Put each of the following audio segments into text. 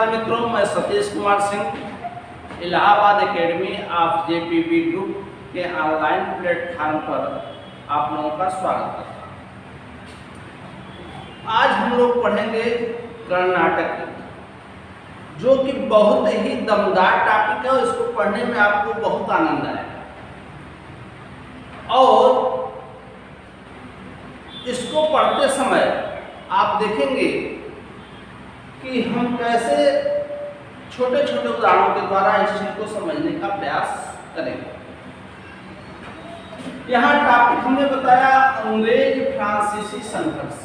नमस्कार मित्रों, मैं Satish Kumar Singh, Allahabad academy of JPB group के ऑनलाइन प्लेटफॉर्म पर आप लोगों का स्वागत करता हूँ। आज हम लोग पढ़ेंगे कर्नाटक, जो कि बहुत ही दमदार टॉपिक है और इसको पढ़ने में आपको बहुत आनंद आएगा और इसको पढ़ते समय आप देखेंगे कि हम कैसे छोटे छोटे उदाहरणों के द्वारा इस चीज को समझने का प्रयास करेंगे। यहाँ टॉपिक हमने बताया अंग्रेज फ्रांसीसी संघर्ष,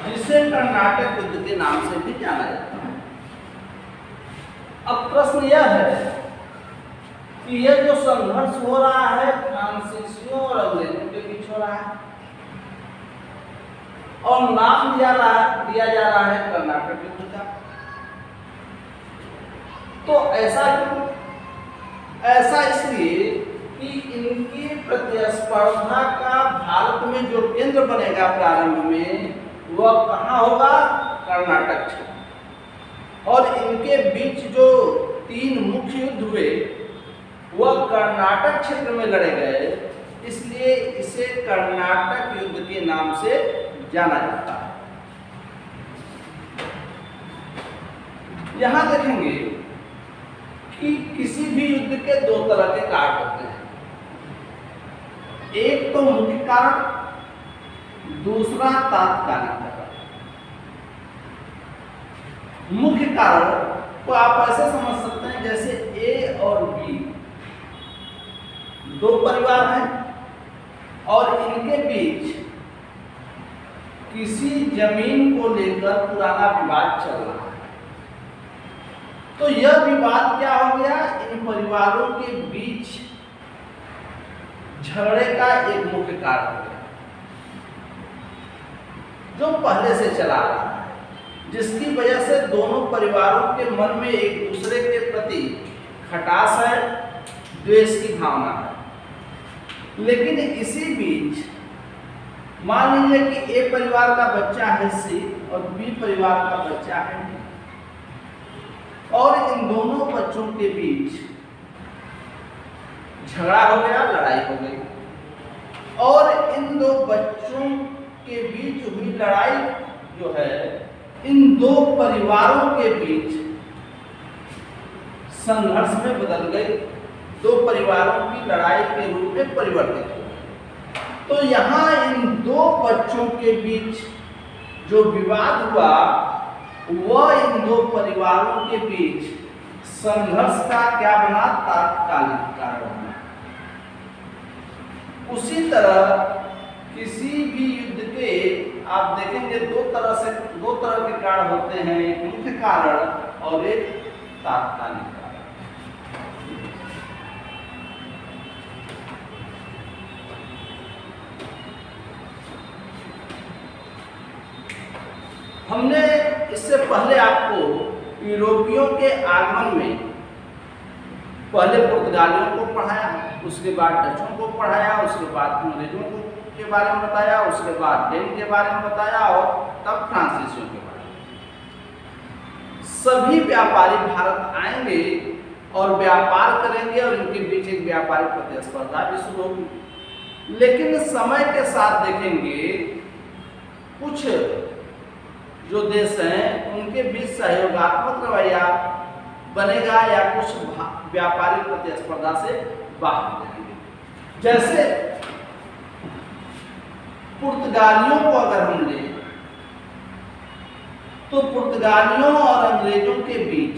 जिसे कर्नाटक युद्ध के नाम से भी जाना जाता है। अब प्रश्न यह है कि यह जो संघर्ष हो रहा है फ्रांसीसियों और अंग्रेजों के बीच हो रहा है और नाम दिया जा रहा है कर्नाटक युद्ध का, तो ऐसा क्यों? ऐसा इसलिए कि इनकी प्रतिस्पर्धा का भारत में जो केंद्र बनेगा प्रारंभ में, वह कहाँ होगा? कर्नाटक क्षेत्र। और इनके बीच जो तीन मुख्य युद्ध हुए वह कर्नाटक क्षेत्र में लड़े गए, इसलिए इसे कर्नाटक युद्ध के नाम से जाना जाता है। यहां देखेंगे कि किसी भी युद्ध के दो तरह के कारण होते हैं, एक तो मुख्य कारण, दूसरा तात्कालिक कारण। मुख्य कारण को आप ऐसे समझ सकते हैं जैसे ए और बी दो परिवार हैं और इनके बीच किसी जमीन को लेकर पुराना विवाद चल रहा है। तो यह विवाद क्या हो गया? इन परिवारों के बीच झगड़े का एक मुख्य कारण हो गया, जो पहले से चला रहा है, जिसकी वजह से दोनों परिवारों के मन में एक दूसरे के प्रति खटास है, द्वेष की भावना है। लेकिन इसी बीच मान लीजिए कि ए परिवार का बच्चा है सी और बी परिवार का बच्चा है डी, और इन दोनों बच्चों के बीच झगड़ा हो गया, लड़ाई हो गई, और इन दो बच्चों के बीच हुई लड़ाई जो है इन दो परिवारों के बीच संघर्ष में बदल गई, दो परिवारों की लड़ाई के रूप में परिवर्तित हो। तो यहाँ इन दो बच्चों के बीच जो विवाद हुआ वह इन दो परिवारों के बीच संघर्ष का क्या बना? तात्कालिक कारण बना। उसी तरह किसी भी युद्ध के आप देखेंगे दो तरह के कारण होते हैं, एक मुख्य कारण और एक तात्कालिक कारण। हमने इससे पहले आपको यूरोपियों के आगमन में पहले पुर्तगालियों को पढ़ाया, उसके बाद डचों को पढ़ाया, उसके बाद अंग्रेजों के बारे में बताया, उसके बाद डेन के बारे में बताया और तब फ्रांसीसियों के बारे में। सभी व्यापारी भारत आएंगे और व्यापार करेंगे और इनके बीच एक व्यापारिक प्रतिस्पर्धा भी शुरू होगी। लेकिन समय के साथ देखेंगे कुछ जो देश हैं उनके बीच सहयोगात्मक रवैया बनेगा या कुछ व्यापारिक प्रतिस्पर्धा से बाहर रहेंगे। जैसे पुर्तगालियों को अगर हम लें तो पुर्तगालियों और अंग्रेजों के बीच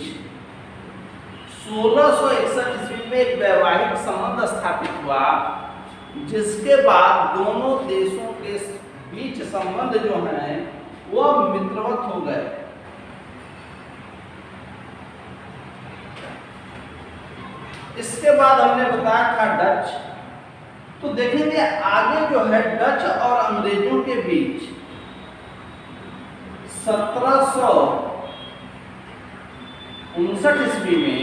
1661 ईस्वी में एक वैवाहिक संबंध स्थापित हुआ, जिसके बाद दोनों देशों के बीच संबंध जो हैं वह मित्रवत हो गए। इसके बाद हमने बताया था डच। तो देखेंगे आगे जो है डच और अंग्रेजों के बीच 1759 ईस्वी में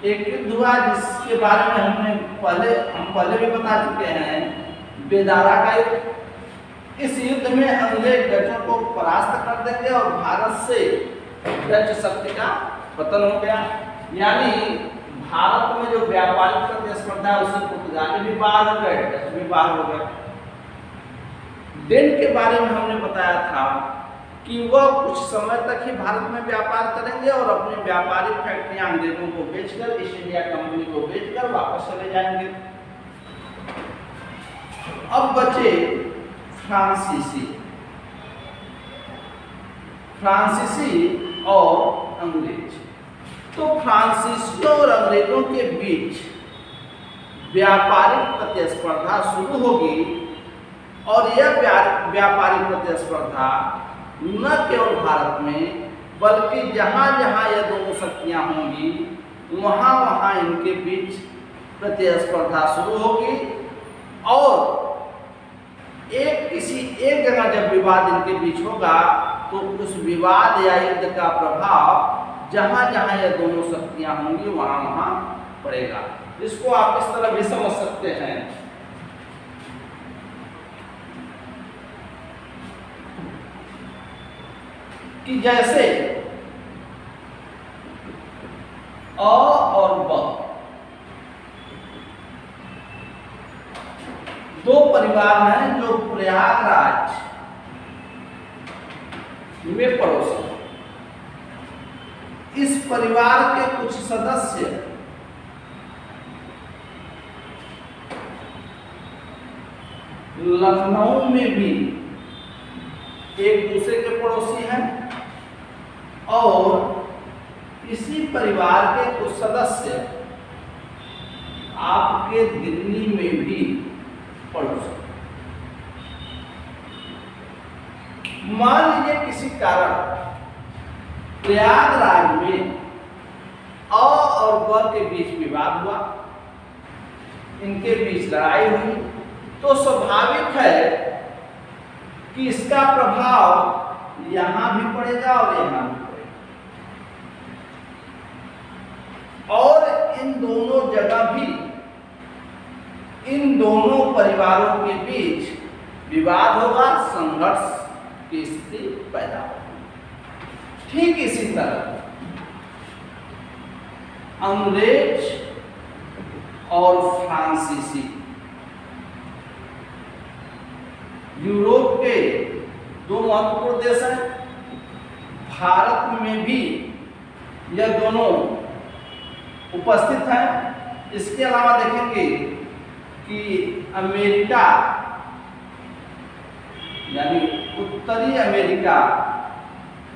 एक युद्ध हुआ, जिसके बारे में हम पहले भी बता चुके हैं, बेदारा का युद्ध। इस युद्ध में अंग्रेज डचों को परास्त कर देंगे और भारत से डच शक्ति का पतन हो गया। यानी भारत में जो व्यापारिक प्रतिस्पर्धा है उससे पुर्तगाली भी बाहर हो गए, डच भी बाहर हो गए। डेन के बारे में हमने बताया था कि वह कुछ समय तक ही भारत में व्यापार करेंगे और अपनी व्यापारिक फैक्ट्रियां अंग्रेजों को बेचकर, ईस्ट इंडिया कंपनी को बेचकर वापस चले जाएंगे। अब बचे फ्रांसीसी और अंग्रेज। तो फ्रांसीसियों और अंग्रेजों के बीच व्यापारिक प्रतिस्पर्धा शुरू होगी और यह व्यापारिक प्रतिस्पर्धा न केवल भारत में बल्कि जहां जहां यह दोनों शक्तियां होंगी वहां वहां इनके बीच प्रतिस्पर्धा शुरू होगी और किसी एक जगह जब विवाद इनके बीच होगा तो उस विवाद या युद्ध का प्रभाव जहां जहां यह दोनों शक्तियां होंगी वहां वहां पड़ेगा। इसको आप इस तरह भी समझ सकते हैं कि जैसे अ और ब दो परिवार हैं जो प्रयागराज में पड़ोसी। इस परिवार के कुछ सदस्य लखनऊ में भी एक दूसरे के पड़ोसी हैं और इसी परिवार के कुछ सदस्य आपके दिल्ली में भी पड़ोसी। मान लीजिए किसी कारण प्रयागराज में अ और ब के बीच विवाद हुआ, इनके बीच लड़ाई हुई, तो स्वाभाविक है कि इसका प्रभाव यहां भी पड़ेगा और यहां भी पड़ेगा और इन दोनों जगह भी इन दोनों परिवारों के बीच विवाद होगा, संघर्ष की स्थिति पैदा होगी। ठीक इसी तरह अंग्रेज और फ्रांसीसी यूरोप के दो महत्वपूर्ण देश हैं। भारत में भी यह दोनों उपस्थित हैं। इसके अलावा देखेंगे कि अमेरिका यानी उत्तरी अमेरिका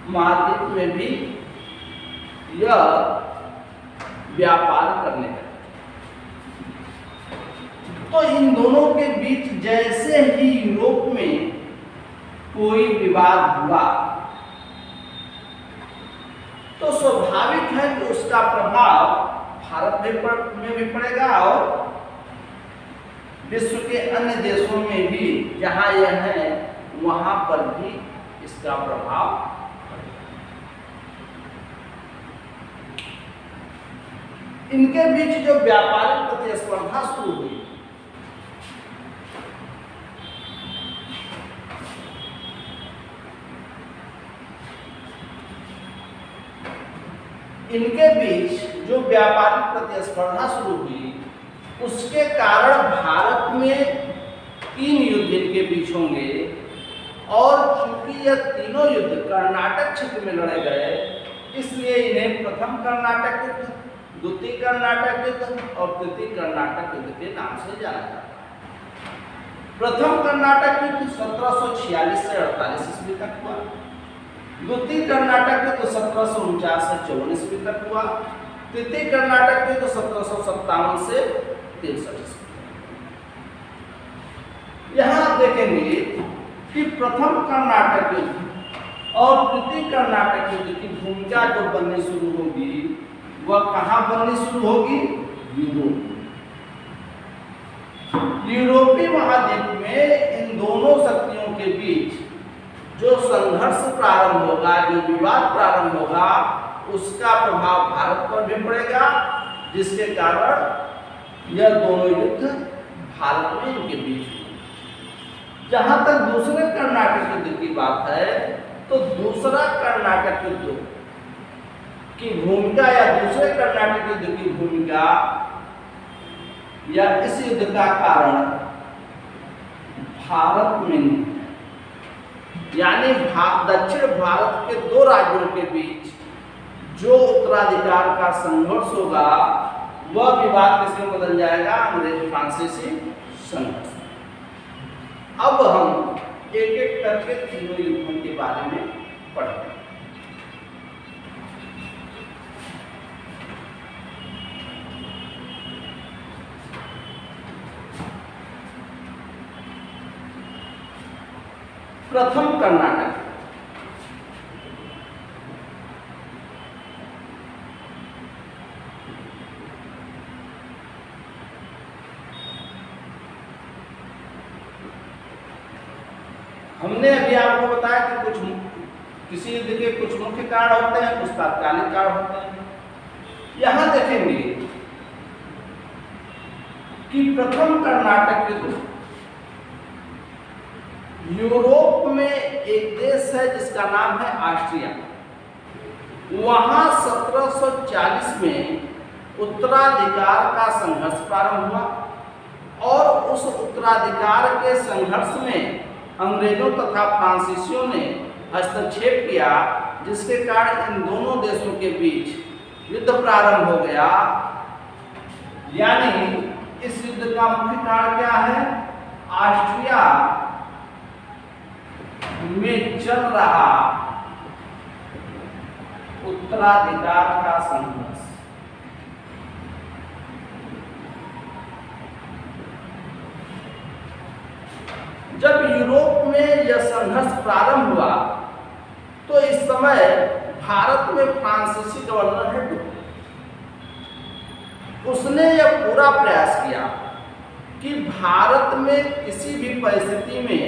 महाद्वीप में भी यह व्यापार करने लगे। तो इन दोनों के बीच जैसे ही यूरोप में कोई विवाद हुआ तो स्वाभाविक है कि उसका प्रभाव भारत में भी पड़ेगा और विश्व के अन्य देशों में भी जहां यह है वहां पर भी इसका प्रभाव पड़ेगा। इनके बीच जो व्यापारिक प्रतिस्पर्धा शुरू हुई इनके बीच जो व्यापारिक प्रतिस्पर्धा शुरू हुई उसके कारण भारत में 3 युद्ध इनके बीच होंगे और चूंकि यह तीनों युद्ध कर्नाटक क्षेत्र में लड़े गए इसलिए इन्हें प्रथम कर्नाटक युद्ध, द्वितीय कर्नाटक युद्ध और तृतीय कर्नाटक युद्ध के नाम से जाना जाता है। प्रथम कर्नाटक युद्ध 1746 से 48 ईस्वी तक हुआ। द्वितीय कर्नाटक युद्ध 1749 से 54 ईस्वी तक हुआ। तृतीय कर्नाटक युद्ध 1757 से 63 ईस्वी। यहाँ आप देखेंगे कि प्रथम कर्नाटक युद्ध और तृतीय कर्नाटक युद्ध की भूमिका जो बननी शुरू होगी वह कहाँ बननी शुरू होगी? यूरोप। यूरोपीय महाद्वीप में इन दोनों शक्तियों के बीच जो संघर्ष प्रारंभ होगा, जो विवाद प्रारंभ होगा, उसका प्रभाव भारत पर भी पड़ेगा, जिसके कारण यह दोनों युद्ध भारत में इनके बीच हुए। जहां तक दूसरे कर्नाटक युद्ध की बात है तो दूसरा कर्नाटक युद्ध की भूमिका या दूसरे कर्नाटक युद्ध की भूमिका या इस युद्ध का कारण भारत में नहीं है। यानी दक्षिण भारत के दो राज्यों के बीच जो उत्तराधिकार का संघर्ष होगा वह विवाद किसमें बदल जाएगा? अंग्रेज फ्रांसीसी संघर्ष। अब हम एक एक करके तीनों युद्धों के बारे में पढ़ते हैं। प्रथम कर्नाटक। हमने अभी आपको बताया कि किसी युद्ध के कुछ मुख्य कारण होते हैं, कुछ तात्कालिक कारण होते हैं। यहां देखेंगे कि प्रथम कर्नाटक युद्ध यूरोप में एक देश है जिसका नाम है ऑस्ट्रिया। वहां 1740 में उत्तराधिकार का संघर्ष प्रारंभ हुआ और उस उत्तराधिकार के संघर्ष में अंग्रेजों तथा फ्रांसीसियों ने हस्तक्षेप किया, जिसके कारण इन दोनों देशों के बीच युद्ध प्रारंभ हो गया। यानी इस युद्ध का मुख्य कारण क्या है? ऑस्ट्रिया में चल रहा उत्तराधिकार का संघर्ष। जब यूरोप में यह संघर्ष प्रारंभ हुआ तो इस समय भारत में फ्रांसीसी गवर्नर है डुप्ले। उसने यह पूरा प्रयास किया कि भारत में किसी भी परिस्थिति में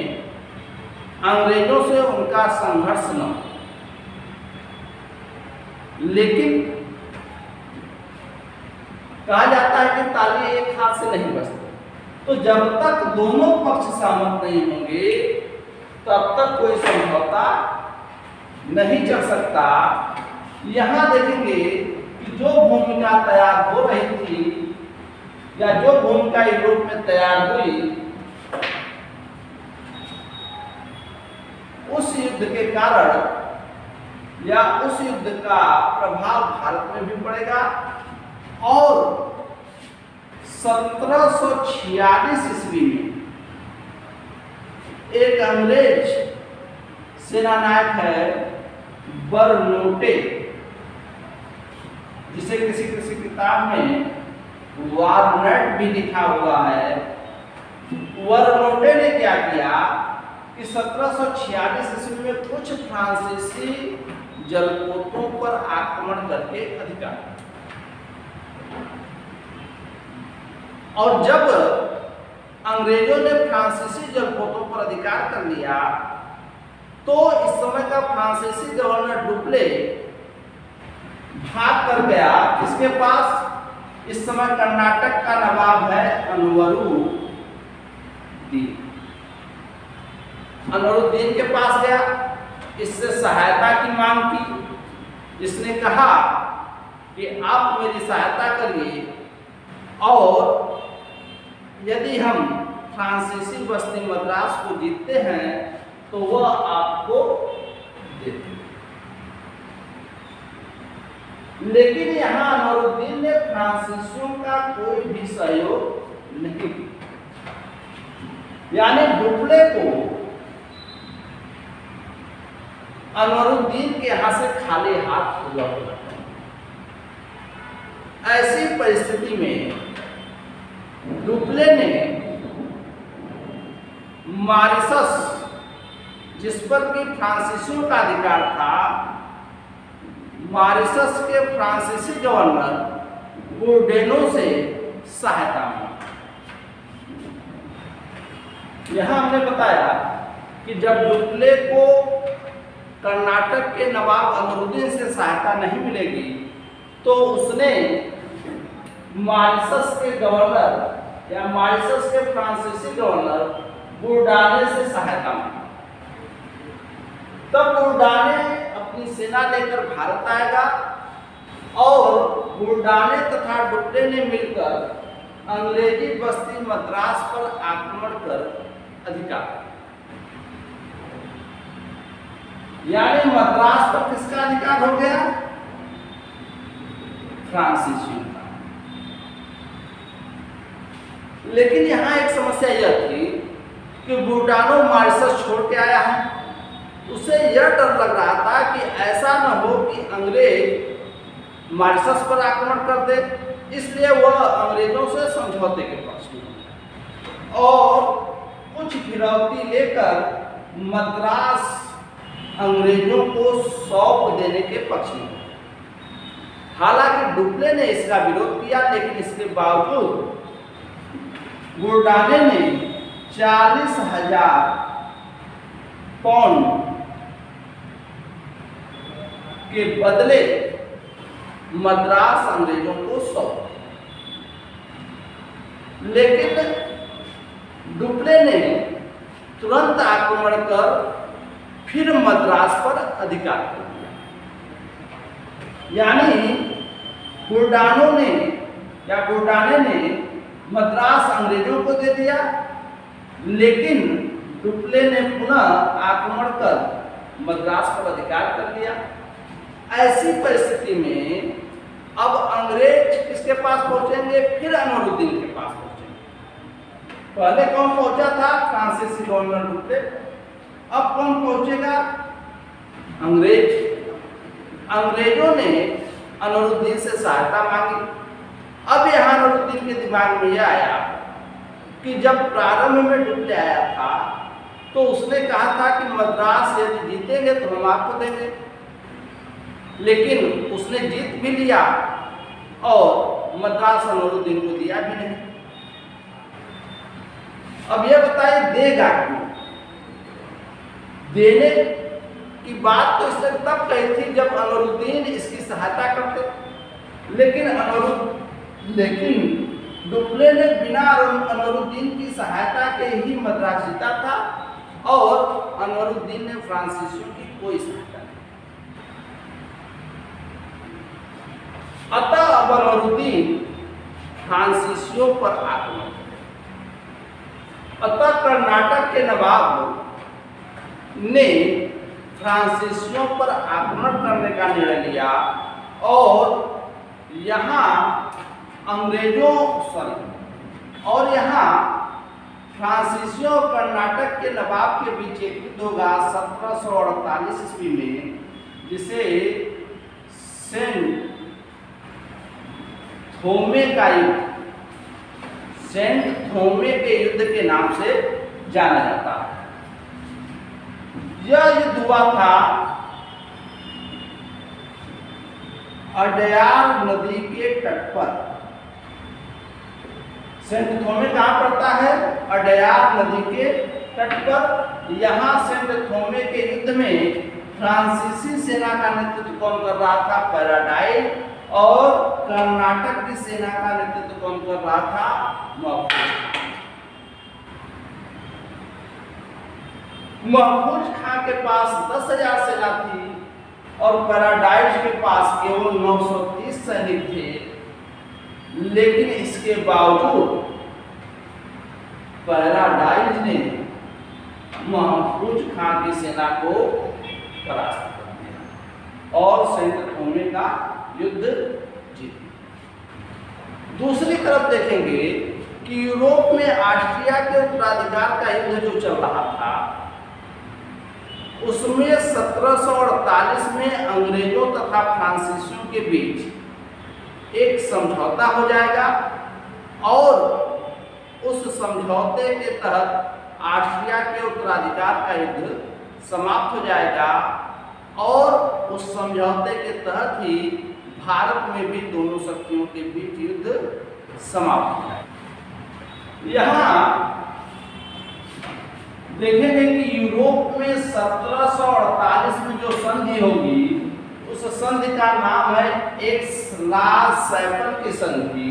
अंग्रेजों से उनका संघर्ष न हो। लेकिन कहा जाता है कि ताली एक हाथ से नहीं बजती, तो जब तक दोनों पक्ष सहमत नहीं होंगे तब तक कोई समझौता नहीं चल सकता। यहां देखेंगे कि जो भूमिका तैयार हो रही थी या जो भूमिका यूरोप में तैयार हुई, उस युद्ध के कारण या उस युद्ध का प्रभाव भारत में भी पड़ेगा। और 1746 ईस्वी में एक अंग्रेज सेनानायक है बर्नोटे, जिसे किसी किताब में वारनेट भी लिखा हुआ है। बर्नोटे ने क्या किया कि 1746 ईस्वी में कुछ फ्रांसीसी जलपोतों पर आक्रमण करके अधिकार, और जब अंग्रेजों ने फ्रांसीसी जलपोतों पर अधिकार कर लिया तो इस समय का फ्रांसीसी गवर्नर डुप्ले भाग कर गया। इसके पास इस समय कर्नाटक का नवाब है अनवरुद्दीन के पास गया, इससे सहायता की मांग की। इसने कहा कि आप मेरी सहायता करिए और यदि हम फ्रांसीसी बस्ती मद्रास को जीतते हैं तो वह आपको देते हैं। लेकिन यहां अनवरुद्दीन ने फ्रांसीसियों का कोई भी सहयोग नहीं किया। यानी डुप्ले को अनवरुद्दीन के यहां से खाली हाथ हुआ। ऐसी परिस्थिति में डुप्ले ने मॉरिशस, जिस पर कि फ्रांसीसियों का अधिकार था, मॉरिशस के फ्रांसीसी गवर्नर बोर्डेनो से सहायता मांगी। यहां हमने बताया कि जब डुप्ले को कर्नाटक के नवाब अनवरुद्दीन से सहायता नहीं मिलेगी तो उसने मॉरिशस के गवर्नर या मॉरिशस के फ्रांसीसी गवर्नर बुर्डाने से सहायता मांगी। तब बुर्डाने अपनी सेना लेकर भारत आएगा और बुल्डाने तथा डुप्ले ने मिलकर अंग्रेजी बस्ती मद्रास पर आक्रमण कर अधिकार, यानी मद्रास पर किसका अधिकार हो गया? फ्रांसीसियों का। लेकिन यहां एक समस्या यह थी कि बुल्डानो मॉरिशस छोड़ के आया है, उसे यह डर लग रहा था कि ऐसा न हो कि अंग्रेज मॉरिशस पर आक्रमण कर दे, इसलिए वह अंग्रेजों से समझौते के पक्ष में और कुछ फिरौती लेकर मद्रास अंग्रेजों को सौंप देने के पक्ष में। हालांकि डुप्ले ने इसका विरोध किया, लेकिन इसके बावजूद बुल्डाने ने 40,000 पाउंड के बदले मद्रास अंग्रेजों को सौंप, लेकिन डुप्ले ने तुरंत आक्रमण कर फिर मद्रास पर अधिकार कर दिया, यानी बुल्डाने ने मद्रास अंग्रेजों को दे दिया, लेकिन डुप्ले ने पुनः आक्रमण कर मद्रास पर अधिकार कर लिया। ऐसी परिस्थिति में अब अंग्रेज किसके पास पहुंचेंगे? फिर अनवरुद्दीन के पास पहुंचेंगे। पहले कौन पहुंचा था? फ्रांसीसी गवर्नर डुप्ले। अब कौन पहुंचेगा? अंग्रेज। अंग्रेजों ने अनवरुद्दीन से सहायता मांगी। अब यहाँ अनवरुद्दीन के दिमाग में यह आया कि जब प्रारंभ में डुप्ले आया था तो उसने कहा था कि मद्रास यदि जीतेंगे तो हम आपको देंगे, लेकिन उसने जीत भी लिया और मद्रास अनवरुद्दीन को दिया भी नहीं। अब यह बताइए देगा क्यों? देने की बात तो इसने तब कही थी जब अनवरुद्दीन इसकी सहायता करते, लेकिन डुप्ले ने बिना अनवरुद्दीन की सहायता के ही मद्रास जीता था और अनवरुद्दीन ने फ्रांसीसियों की कोई सहायता नहीं। अतः अब अनवरुद्दीन फ्रांसीसियों पर आक्रमण, अतः कर्नाटक के नवाब ने फ्रांसीसियों पर आक्रमण करने का निर्णय लिया और यहाँ फ्रांसीसियों और कर्नाटक के नवाब के बीच एक युद्ध होगा 1748 ईस्वी में, जिसे सेंट थोमे के युद्ध के नाम से जाना जाता है। यह युद्ध हुआ था अडयार नदी के तट पर। सेंट थोमे कहाँ पड़ता है? अडयार नदी के तट पर। यहाँ सेंट थोमे के युद्ध में फ्रांसीसी सेना का नेतृत्व कौन कर रहा था? पैराडाइल। और कर्नाटक की सेना का नेतृत्व कौन कर रहा था? महफूज खां के पास 10,000 सेना थी और पैराडाइज के पास केवल 930 सैनिक थे, लेकिन इसके बावजूद पैराडाइज ने महफूज खां की सेना को परास्त कर दिया और सेंट थोमे का युद्ध जीत। दूसरी तरफ देखेंगे कि यूरोप में ऑस्ट्रिया के उत्तराधिकार का युद्ध जो चल रहा था, उसमें 1748 में अंग्रेजों तथा फ्रांसीसियों के बीच एक समझौता हो जाएगा और उस समझौते के तहत ऑस्ट्रिया के उत्तराधिकार का युद्ध समाप्त हो जाएगा और उस समझौते के तहत ही भारत में भी दोनों शक्तियों के बीच युद्ध समाप्त हो जाएगा। यहाँ देखेंगे कि यूरोप में 1748 में जो संधि होगी, उस संधि का नाम है एक्स-ला-सैपल की संधि,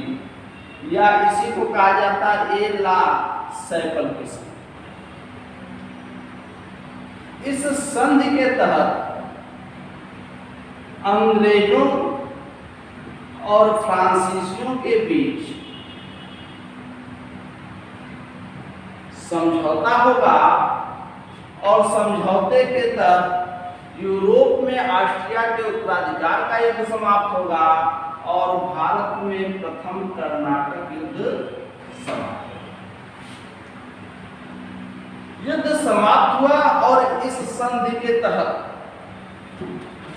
या इसी को कहा जाता है ए-ला-सैपल की संधि। इस संधि के तहत अंग्रेजों और फ्रांसीसियों के बीच समझौता होगा और समझौते के तहत यूरोप में ऑस्ट्रिया के उत्तराधिकार का युद्ध समाप्त होगा और भारत में प्रथम कर्नाटक युद्ध समाप्त होगा। युद्ध समाप्त हुआ और इस संधि के तहत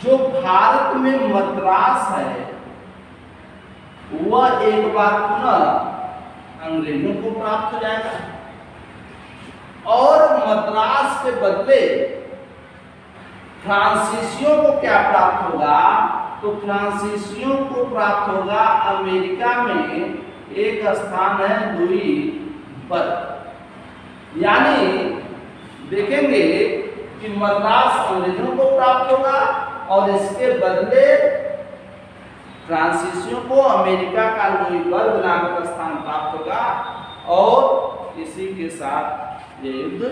जो भारत में मद्रास है वह एक बार पुनः अंग्रेजों को प्राप्त हो जाएगा और मद्रास के बदले फ्रांसीसियों को क्या प्राप्त होगा, तो फ्रांसीसियों को प्राप्त होगा अमेरिका में एक स्थान है लुई पर। यानी देखेंगे कि मद्रास अंग्रेजों को प्राप्त होगा और इसके बदले फ्रांसीसियों को अमेरिका का लुईबर्ग नामक स्थान प्राप्त होगा और इसी के साथ ये युद्ध